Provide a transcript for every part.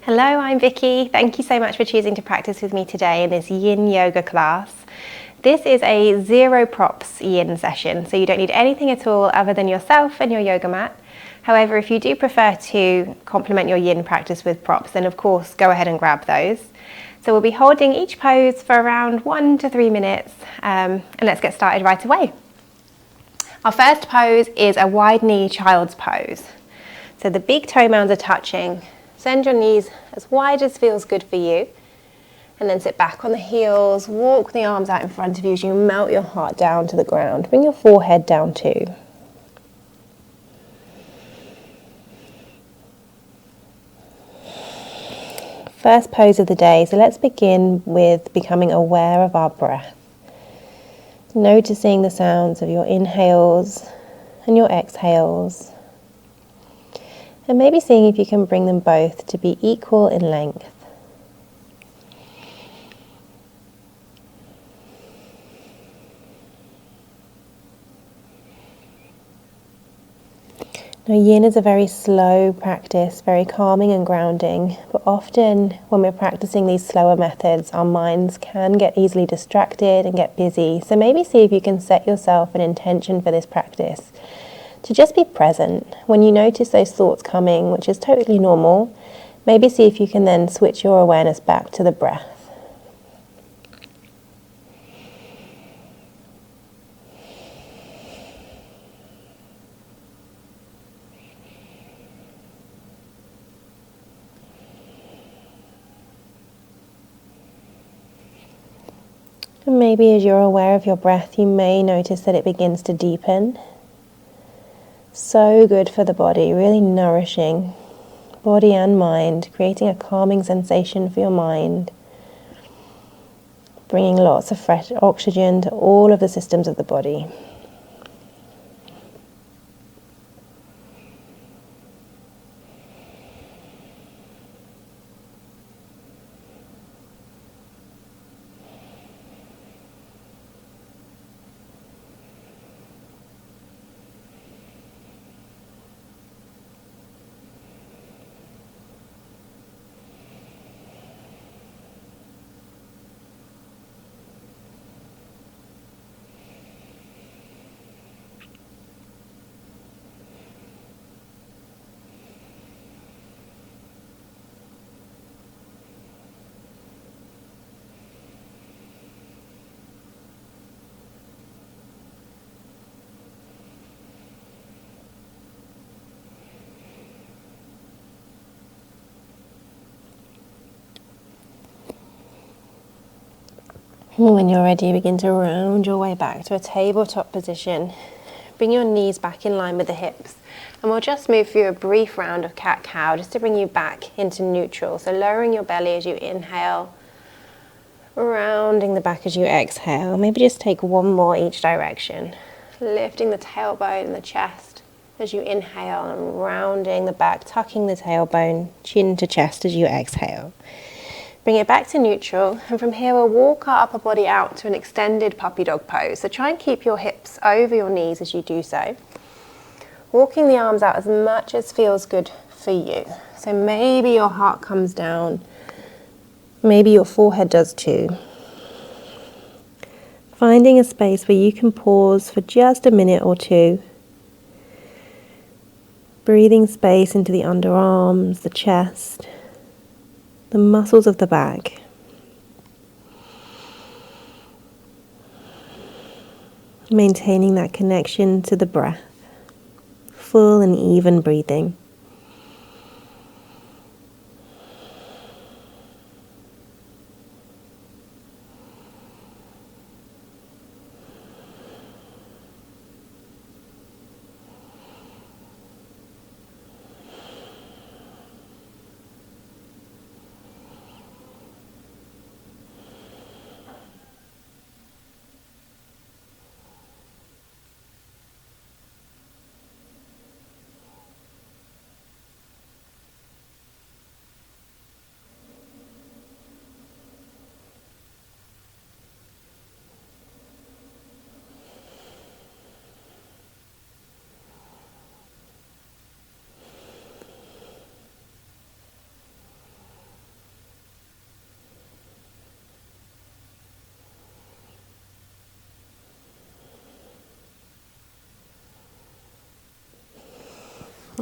Hello, I'm Vicky. Thank you so much for choosing to practice with me today in this yin yoga class. This is a zero props yin session, so you don't need anything at all other than yourself and your yoga mat. However, if you do prefer to complement your yin practice with props, then of course go ahead and grab those. So we'll be holding each pose for around 1 to 3 minutes, and let's get started right away. Our first pose is a wide knee child's pose. So the big toe mounds are touching. Send your knees as wide as feels good for you. And then sit back on the heels, walk the arms out in front of you as you melt your heart down to the ground. Bring your forehead down too. First pose of the day, so let's begin with becoming aware of our breath. Noticing the sounds of your inhales and your exhales. And maybe seeing if you can bring them both to be equal in length. Now, yin is a very slow practice, very calming and grounding, but often when we're practicing these slower methods, our minds can get easily distracted and get busy. So maybe see if you can set yourself an intention for this practice to just be present. When you notice those thoughts coming, which is totally normal, maybe see if you can then switch your awareness back to the breath. And maybe as you're aware of your breath, you may notice that it begins to deepen. So good for the body, really nourishing body and mind, creating a calming sensation for your mind, bringing lots of fresh oxygen to all of the systems of the body. When you're ready, begin to round your way back to a tabletop position. Bring your knees back in line with the hips. And we'll just move through a brief round of cat-cow just to bring you back into neutral. So lowering your belly as you inhale, rounding the back as you exhale. Maybe just take one more each direction. Lifting the tailbone and the chest as you inhale and rounding the back, tucking the tailbone, chin to chest as you exhale. Bring it back to neutral, and from here we'll walk our upper body out to an extended puppy dog pose. So try and keep your hips over your knees as you do so. Walking the arms out as much as feels good for you. So maybe your heart comes down, maybe your forehead does too. Finding a space where you can pause for just a minute or two. Breathing space into the underarms, the chest, the muscles of the back. Maintaining that connection to the breath. Full and even breathing.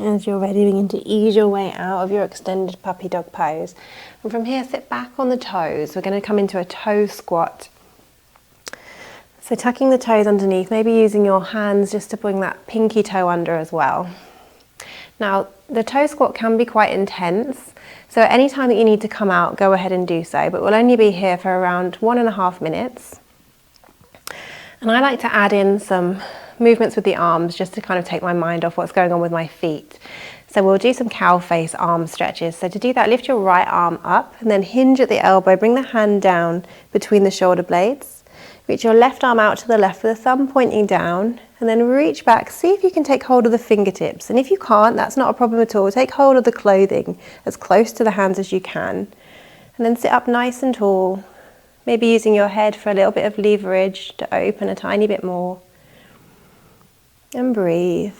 As you're ready, begin to ease your way out of your extended puppy dog pose. And from here, sit back on the toes. We're going to come into a toe squat. So tucking the toes underneath, maybe using your hands just to bring that pinky toe under as well. Now, the toe squat can be quite intense, so at any time that you need to come out, go ahead and do so, but we'll only be here for around 1.5 minutes. And I like to add in some movements with the arms just to kind of take my mind off what's going on with my feet. So we'll do some cow face arm stretches. So to do that, lift your right arm up and then hinge at the elbow, bring the hand down between the shoulder blades. Reach your left arm out to the left with the thumb pointing down, and then reach back. See if you can take hold of the fingertips. And if you can't, that's not a problem at all. Take hold of the clothing as close to the hands as you can. And then sit up nice and tall, maybe using your head for a little bit of leverage to open a tiny bit more. And breathe.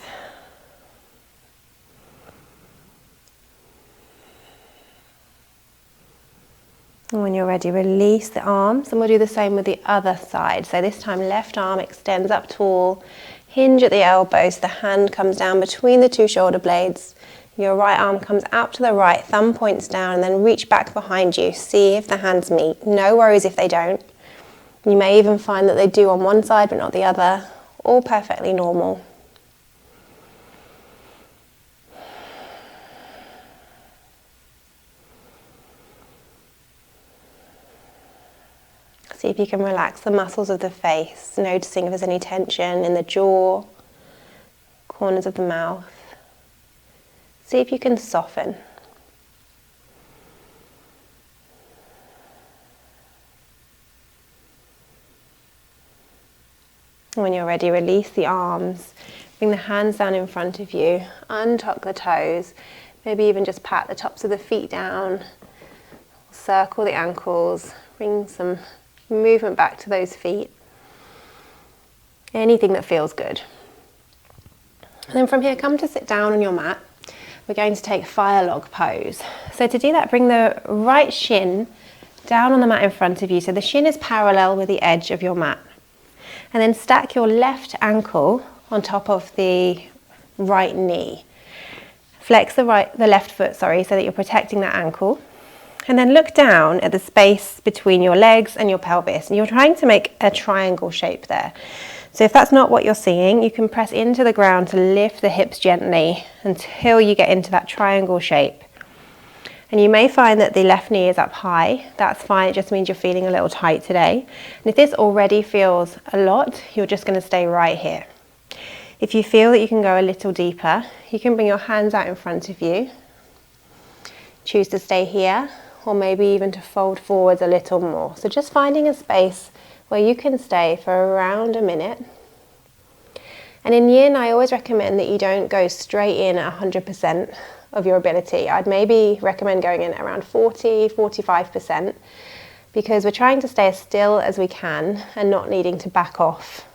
And when you're ready, release the arms, and we'll do the same with the other side. So this time, left arm extends up tall, hinge at the elbows, the hand comes down between the two shoulder blades. Your right arm comes out to the right, thumb points down, and then reach back behind you. See if the hands meet. No worries if they don't. You may even find that they do on one side but not the other. All perfectly normal. See if you can relax the muscles of the face, noticing if there's any tension in the jaw, corners of the mouth. See if you can soften. When you're ready, release the arms, bring the hands down in front of you, untuck the toes, maybe even just pat the tops of the feet down, circle the ankles, bring some movement back to those feet. Anything that feels good. And then from here, come to sit down on your mat. We're going to take fire log pose. So to do that, bring the right shin down on the mat in front of you. So the shin is parallel with the edge of your mat. And then stack your left ankle on top of the right knee. Flex the left foot, so that you're protecting that ankle. And then look down at the space between your legs and your pelvis. And you're trying to make a triangle shape there. So if that's not what you're seeing, you can press into the ground to lift the hips gently until you get into that triangle shape. And you may find that the left knee is up high. That's fine, it just means you're feeling a little tight today. And if this already feels a lot, you're just going to stay right here. If you feel that you can go a little deeper, you can bring your hands out in front of you. Choose to stay here, or maybe even to fold forwards a little more. So just finding a space where you can stay for around a minute. And in yin, I always recommend that you don't go straight in at 100% of your ability. I'd maybe recommend going in around 40-45%, because we're trying to stay as still as we can and not needing to back off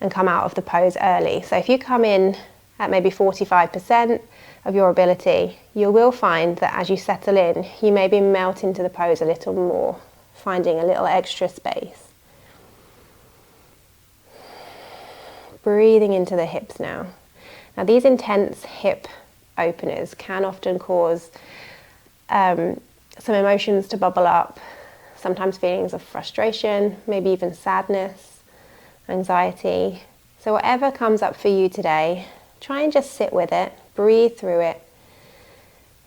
and come out of the pose early. So if you come in at maybe 45% of your ability, you will find that as you settle in, you maybe melt into the pose a little more, finding a little extra space. Breathing into the hips now. Now these intense hip openers can often cause some emotions to bubble up, sometimes feelings of frustration, maybe even sadness, anxiety. So whatever comes up for you today, try and just sit with it, breathe through it,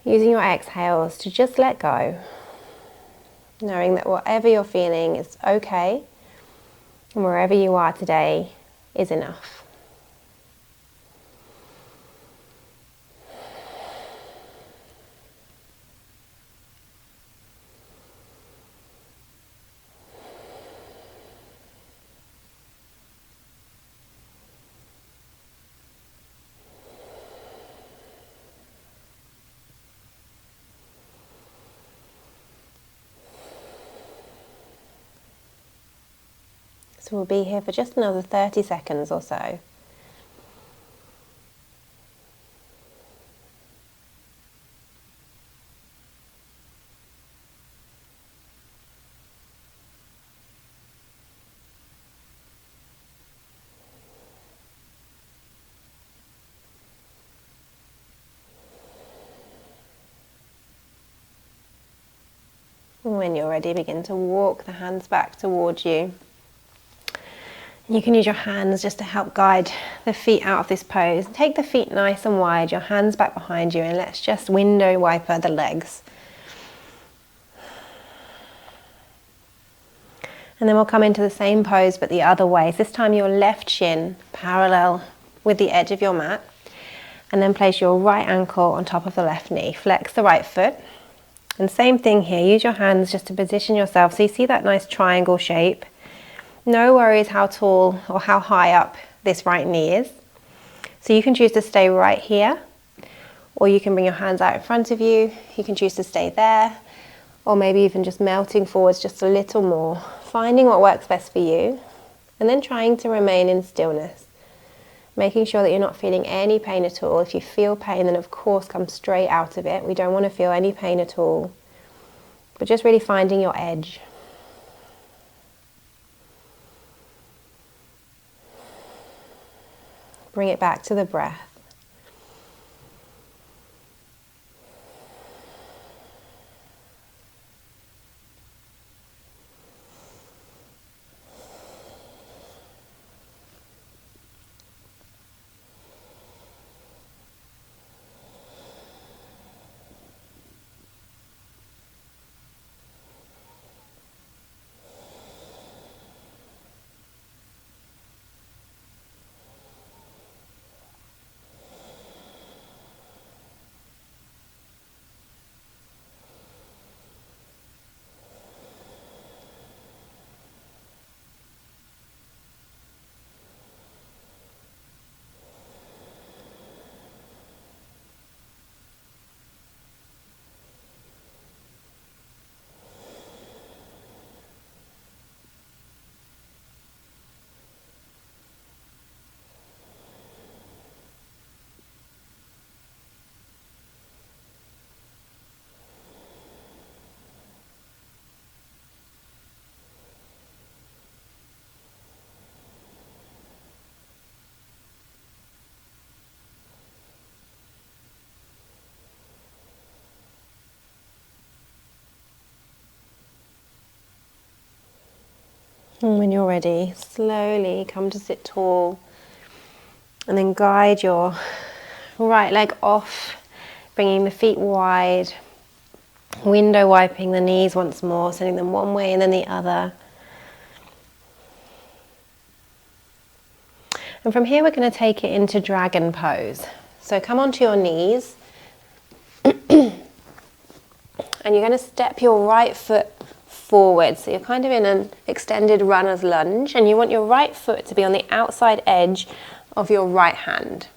using your exhales to just let go, knowing that whatever you're feeling is okay, and wherever you are today is enough. So we'll be here for just another 30 seconds or so. And when you're ready, begin to walk the hands back towards you. You can use your hands just to help guide the feet out of this pose. Take the feet nice and wide, your hands back behind you, and let's just window wiper the legs. And then we'll come into the same pose but the other way. So this time your left shin parallel with the edge of your mat. And then place your right ankle on top of the left knee. Flex the right foot. And same thing here, use your hands just to position yourself. So you see that nice triangle shape. No worries how tall or how high up this right knee is. So you can choose to stay right here, or you can bring your hands out in front of you. You can choose to stay there, or maybe even just melting forwards just a little more. Finding what works best for you, and then trying to remain in stillness. Making sure that you're not feeling any pain at all. If you feel pain, then of course come straight out of it. We don't want to feel any pain at all. But just really finding your edge. Bring it back to the breath. And when you're ready, slowly come to sit tall, and then guide your right leg off, bringing the feet wide, window wiping the knees once more, sending them one way and then the other. And from here we're going to take it into dragon pose. So come onto your knees, and you're going to step your right foot forward. So you're kind of in an extended runner's lunge, and you want your right foot to be on the outside edge of your right hand.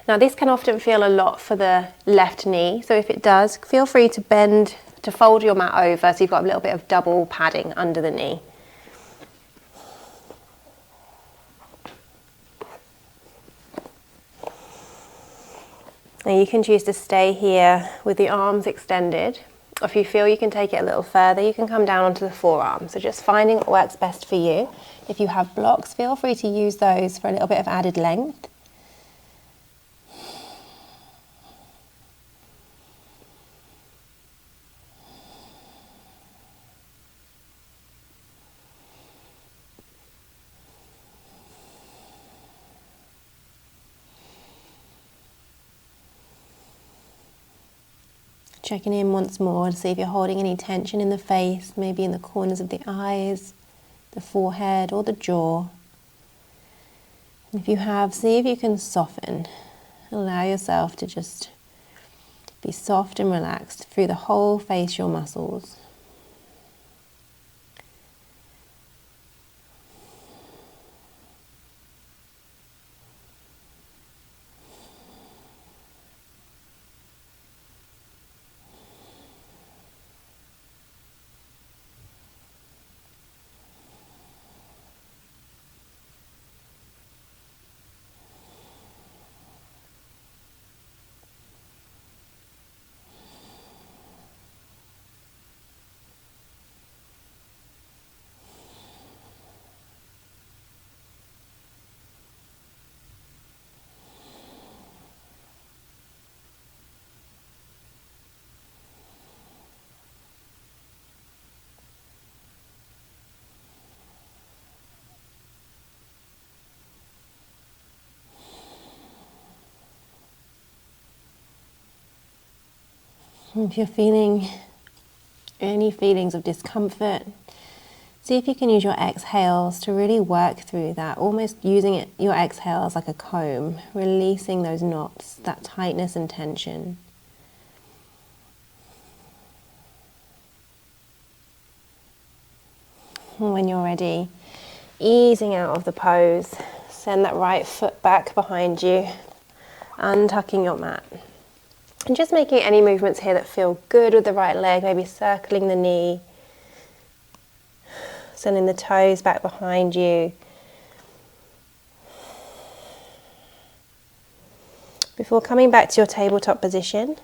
Now this can often feel a lot for the left knee, so if it does, feel free to bend, to fold your mat over so you've got a little bit of double padding under the knee. Now you can choose to stay here with the arms extended, or if you feel you can take it a little further, you can come down onto the forearm. So just finding what works best for you. If you have blocks, feel free to use those for a little bit of added length. Checking in once more to see if you're holding any tension in the face, maybe in the corners of the eyes, the forehead or the jaw. And if you have, see if you can soften. Allow yourself to just be soft and relaxed through the whole facial muscles. If you're feeling any feelings of discomfort, see if you can use your exhales to really work through that, almost using your exhales like a comb, releasing those knots, that tightness and tension. And when you're ready, easing out of the pose, send that right foot back behind you, untucking your mat. And just making any movements here that feel good with the right leg, maybe circling the knee, sending the toes back behind you. Before coming back to your tabletop position,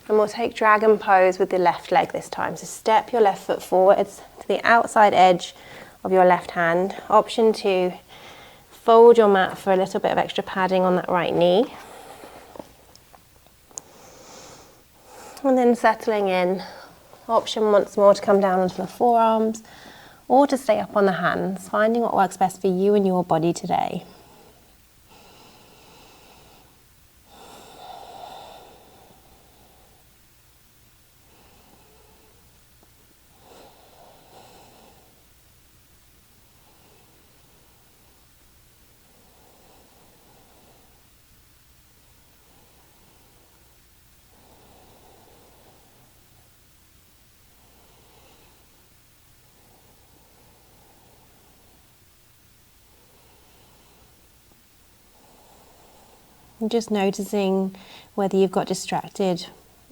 and we'll take dragon pose with the left leg this time. So step your left foot forwards to the outside edge of your left hand. Option 2, fold your mat for a little bit of extra padding on that right knee. And then settling in, option once more to come down onto the forearms or to stay up on the hands, finding what works best for you and your body today. And just noticing whether you've got distracted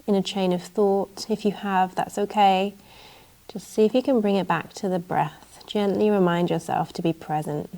in a chain of thought. If you have, that's okay. Just see if you can bring it back to the breath. Gently remind yourself to be present.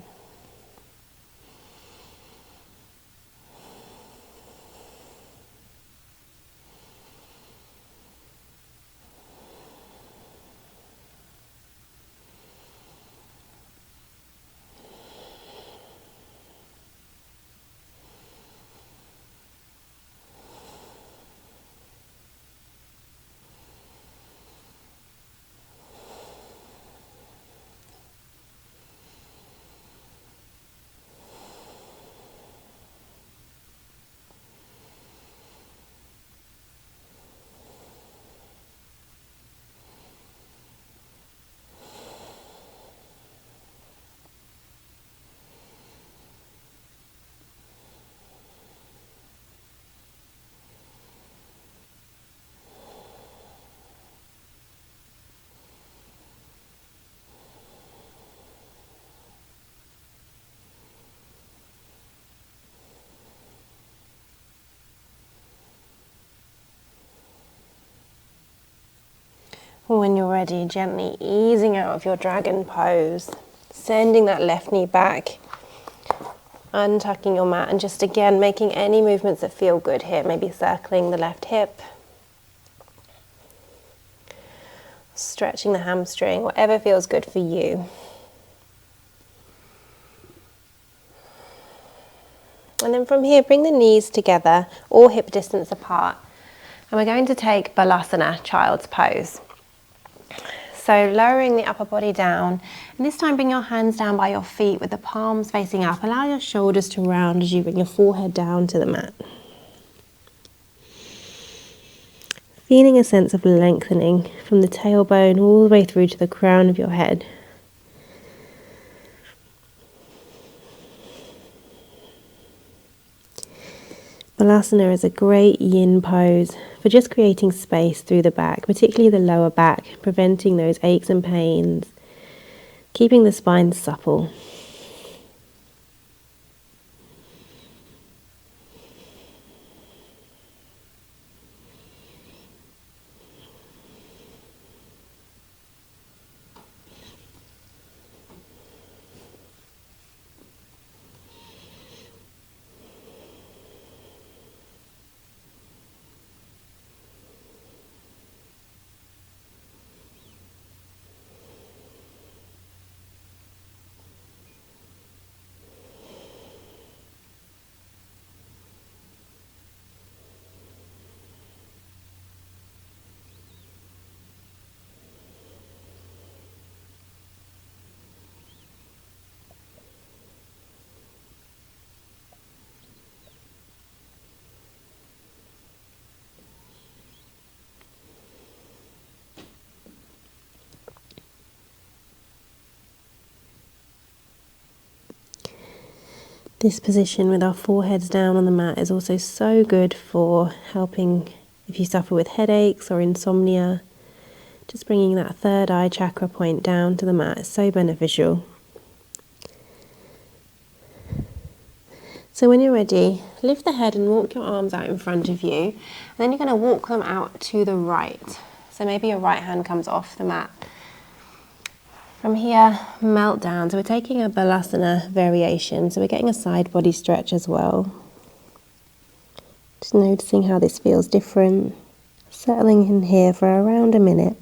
When you're ready, gently easing out of your dragon pose, sending that left knee back, untucking your mat, and just again making any movements that feel good here, maybe circling the left hip, stretching the hamstring, whatever feels good for you. And then from here, bring the knees together or hip distance apart, and we're going to take Malasana, child's pose. So lowering the upper body down, and this time bring your hands down by your feet with the palms facing up. Allow your shoulders to round as you bring your forehead down to the mat. Feeling a sense of lengthening from the tailbone all the way through to the crown of your head. Malasana is a great yin pose for just creating space through the back, particularly the lower back, preventing those aches and pains, keeping the spine supple. This position with our foreheads down on the mat is also so good for helping if you suffer with headaches or insomnia. Just bringing that third eye chakra point down to the mat is so beneficial. So when you're ready, lift the head and walk your arms out in front of you. And then you're going to walk them out to the right. So maybe your right hand comes off the mat. From here, melt down. So we're taking a Malasana variation. So we're getting a side body stretch as well. Just noticing how this feels different. Settling in here for around a minute.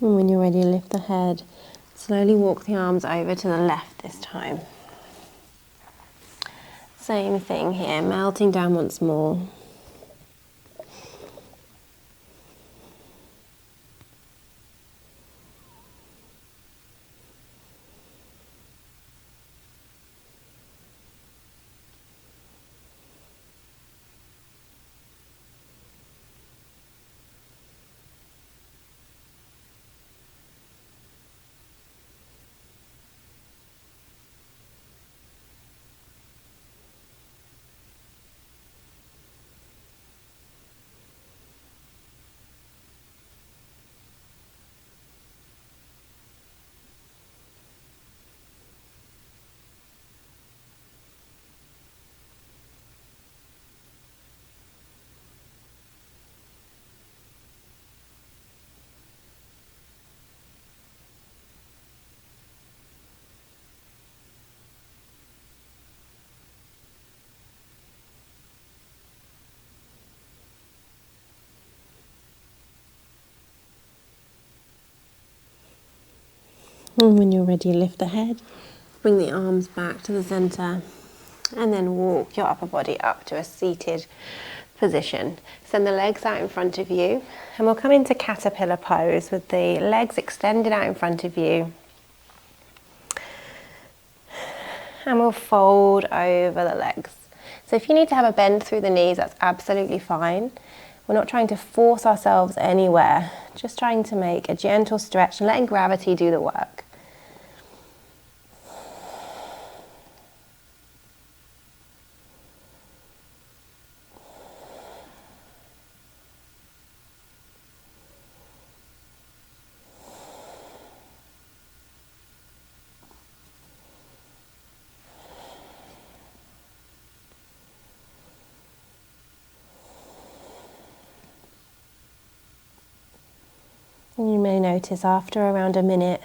And when you're ready, lift the head. Slowly walk the arms over to the left this time. Same thing here, melting down once more. And when you're ready, lift the head, bring the arms back to the center, and then walk your upper body up to a seated position. Send the legs out in front of you, and we'll come into caterpillar pose with the legs extended out in front of you. And we'll fold over the legs. So if you need to have a bend through the knees, that's absolutely fine. We're not trying to force ourselves anywhere, just trying to make a gentle stretch and letting gravity do the work. And you may notice after around a minute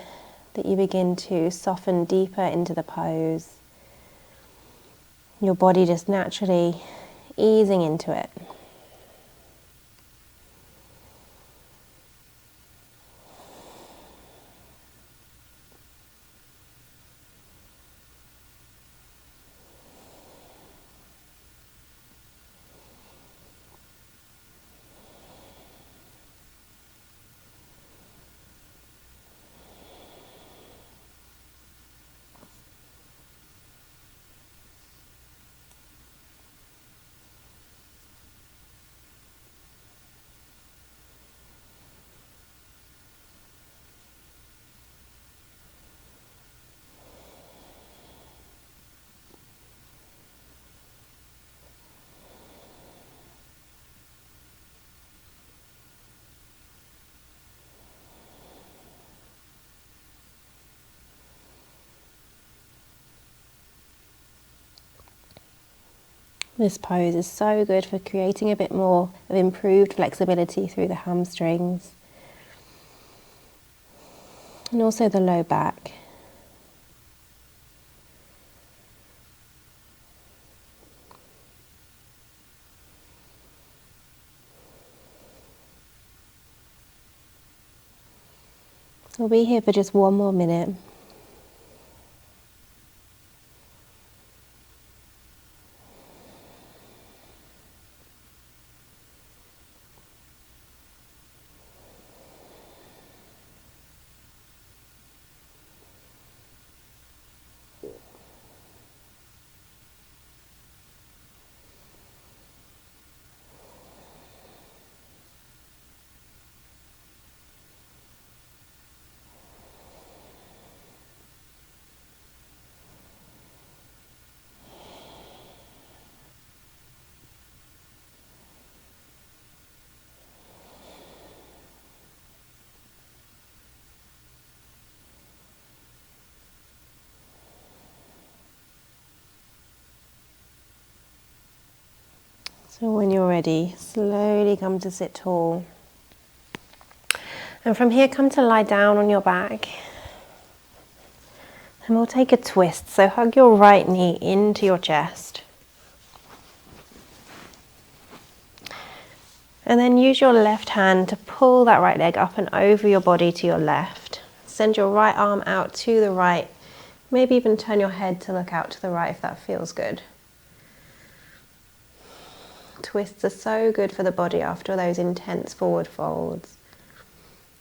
that you begin to soften deeper into the pose. Your body just naturally easing into it. This pose is so good for creating a bit more of improved flexibility through the hamstrings and also the low back. We'll be here for just one more minute. So when you're ready, slowly come to sit tall. And from here, come to lie down on your back. And we'll take a twist. So hug your right knee into your chest. And then use your left hand to pull that right leg up and over your body to your left. Send your right arm out to the right. Maybe even turn your head to look out to the right if that feels good. Twists are so good for the body after those intense forward folds.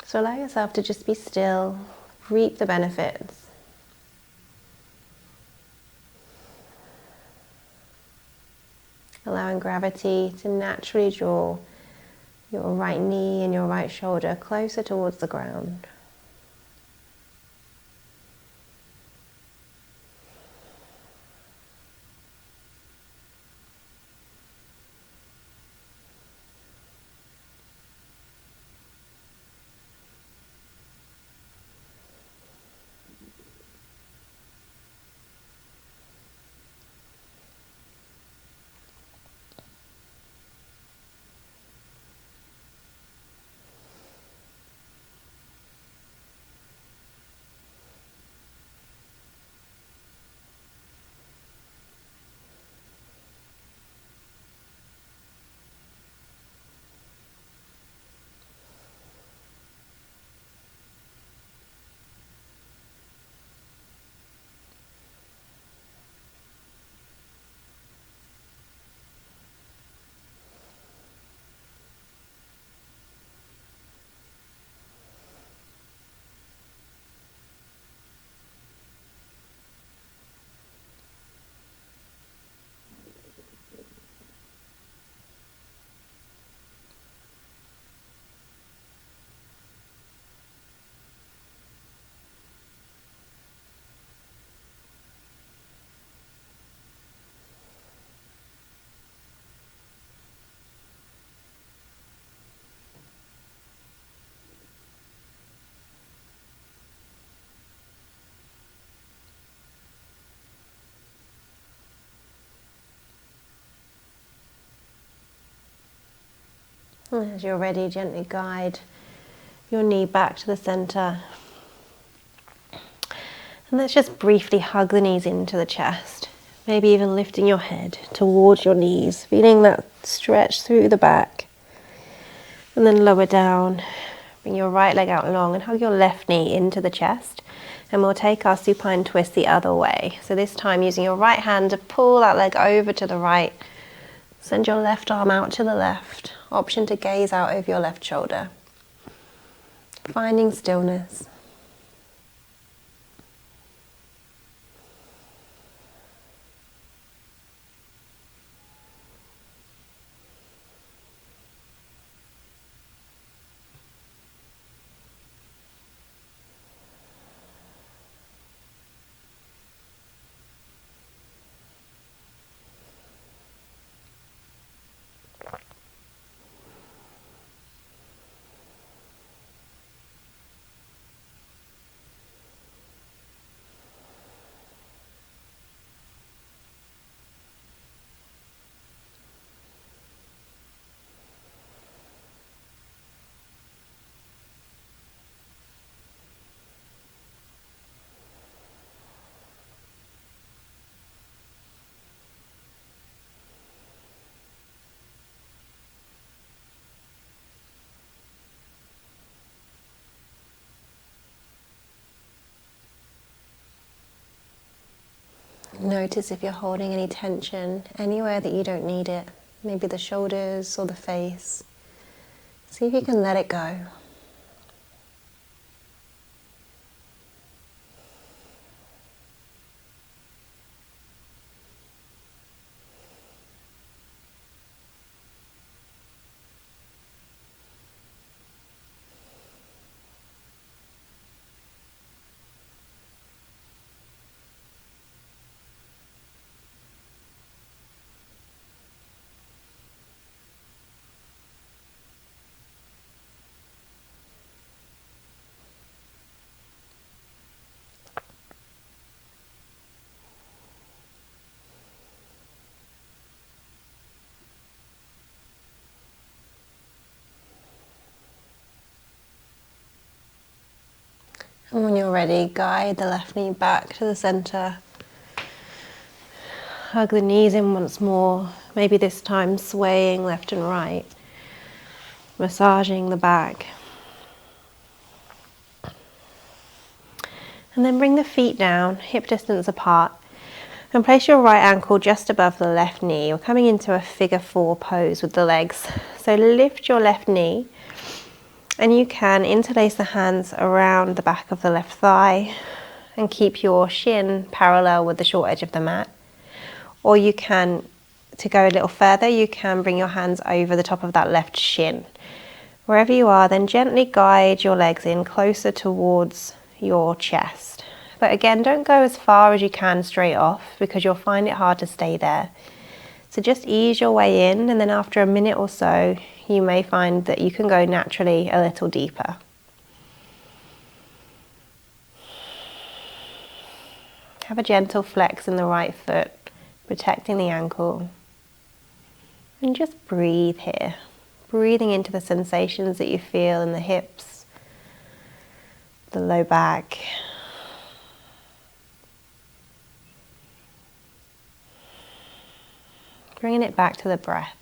So allow yourself to just be still, reap the benefits. Allowing gravity to naturally draw your right knee and your right shoulder closer towards the ground. As you're ready, gently guide your knee back to the center. And let's just briefly hug the knees into the chest. Maybe even lifting your head towards your knees, feeling that stretch through the back. And then lower down, bring your right leg out long and hug your left knee into the chest. And we'll take our supine twist the other way. So this time using your right hand to pull that leg over to the right. Send your left arm out to the left. Option to gaze out over your left shoulder. Finding stillness. Notice if you're holding any tension anywhere that you don't need it, maybe the shoulders or the face. See if you can let it go. And when you're ready, guide the left knee back to the center. Hug the knees in once more, maybe this time swaying left and right, massaging the back. And then bring the feet down, hip distance apart, and place your right ankle just above the left knee. You're coming into a figure 4 pose with the legs. So lift your left knee, and you can interlace the hands around the back of the left thigh and keep your shin parallel with the short edge of the mat. Or you can, to go a little further, you can bring your hands over the top of that left shin. Wherever you are, then gently guide your legs in closer towards your chest. But again, don't go as far as you can straight off because you'll find it hard to stay there. So just ease your way in, and then after a minute or so, you may find that you can go naturally a little deeper. Have a gentle flex in the right foot, protecting the ankle. And just breathe here, breathing into the sensations that you feel in the hips, the low back. Bringing it back to the breath.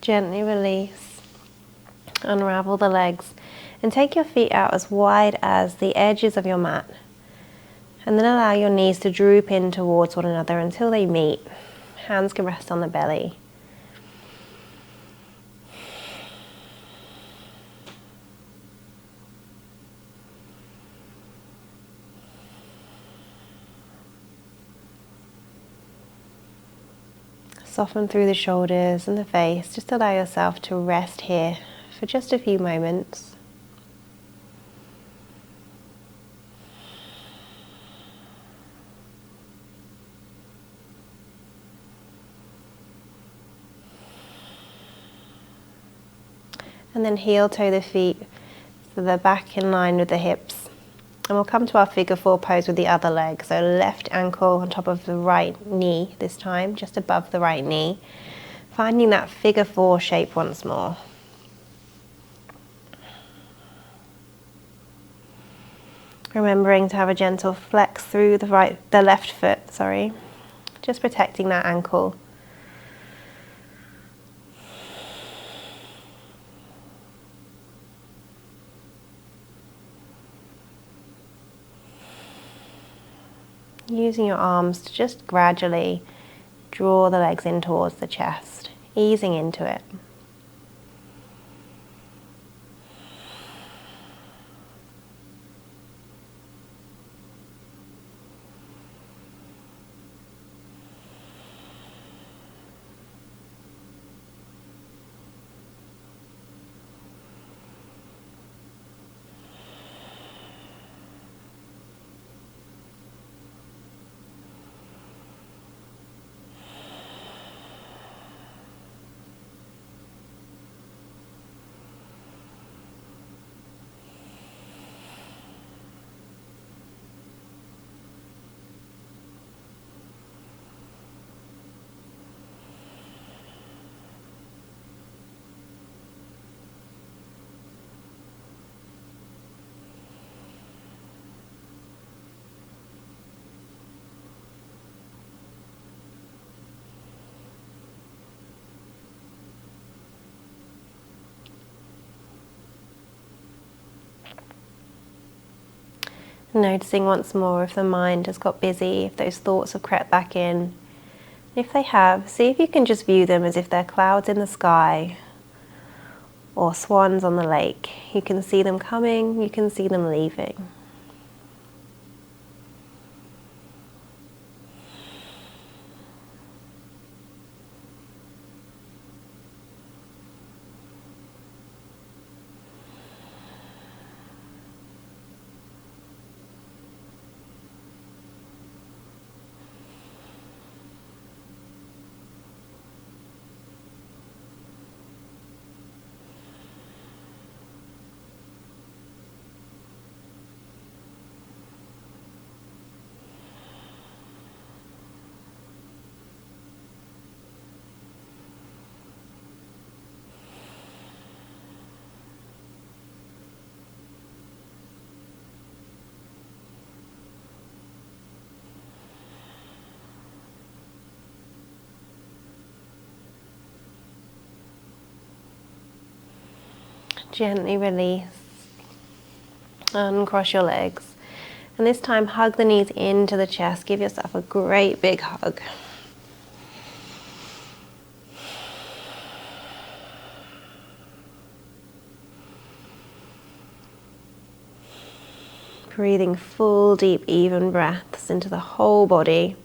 Gently release, unravel the legs, and take your feet out as wide as the edges of your mat. And then allow your knees to droop in towards one another until they meet. Hands can rest on the belly. Soften through the shoulders and the face. Just allow yourself to rest here for just a few moments. And then heel toe the feet so they're back in line with the hips. And we'll come to our figure 4 pose with the other leg. So left ankle on top of the right knee this time, just above the right knee. Finding that figure 4 shape once more. Remembering to have a gentle flex through the left foot, just protecting that ankle. Using your arms to just gradually draw the legs in towards the chest, easing into it. Noticing once more if the mind has got busy, if those thoughts have crept back in. If they have, see if you can just view them as if they're clouds in the sky or swans on the lake. You can see them coming, you can see them leaving. Gently release, uncross your legs, and this time hug the knees into the chest. Give yourself a great big hug. Breathing full, deep, even breaths into the whole body.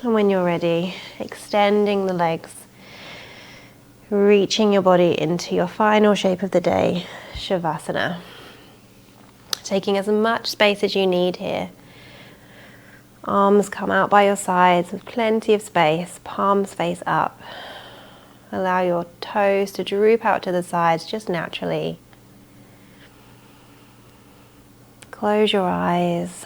And when you're ready, extending the legs, reaching your body into your final shape of the day, Shavasana. Taking as much space as you need here. Arms come out by your sides with plenty of space, palms face up. Allow your toes to droop out to the sides just naturally. Close your eyes.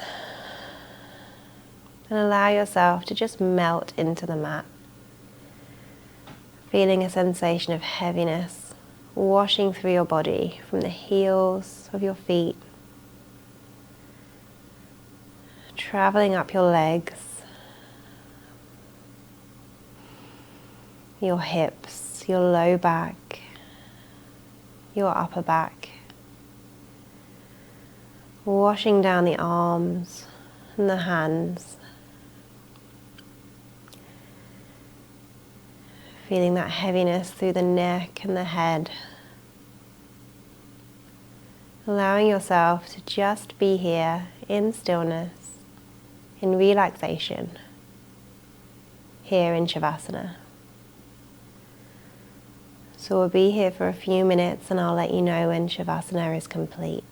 And allow yourself to just melt into the mat. Feeling a sensation of heaviness washing through your body from the heels of your feet, traveling up your legs, your hips, your low back, your upper back, washing down the arms and the hands. Feeling that heaviness through the neck and the head. Allowing yourself to just be here in stillness, in relaxation, here in Shavasana. So we'll be here for a few minutes and I'll let you know when Shavasana is complete.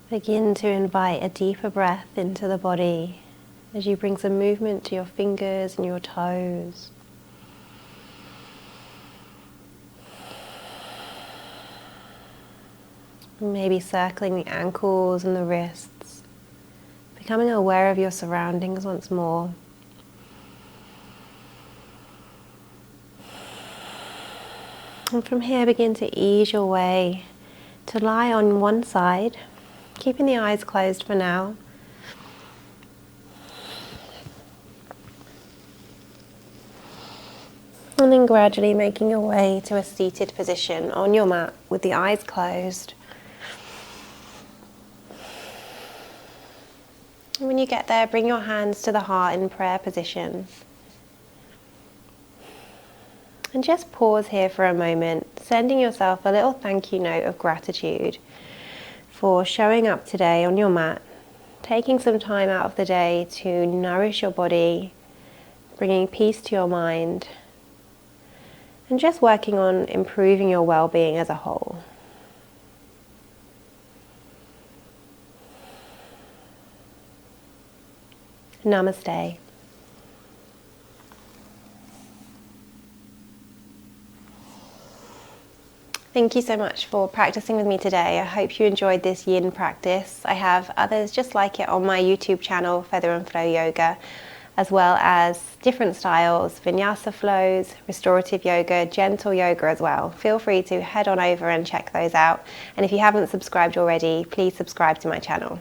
Begin to invite a deeper breath into the body as you bring some movement to your fingers and your toes. Maybe circling the ankles and the wrists, becoming aware of your surroundings once more. And from here, begin to ease your way to lie on one side, keeping the eyes closed for now. And then gradually making your way to a seated position on your mat with the eyes closed. And when you get there, bring your hands to the heart in prayer position. And just pause here for a moment, sending yourself a little thank you note of gratitude for showing up today on your mat, taking some time out of the day to nourish your body, bringing peace to your mind, and just working on improving your well-being as a whole. Namaste. Thank you so much for practicing with me today. I hope you enjoyed this yin practice. I have others just like it on my YouTube channel, Feather and Flow Yoga, as well as different styles, vinyasa flows, restorative yoga, gentle yoga as well. Feel free to head on over and check those out. And if you haven't subscribed already, please subscribe to my channel.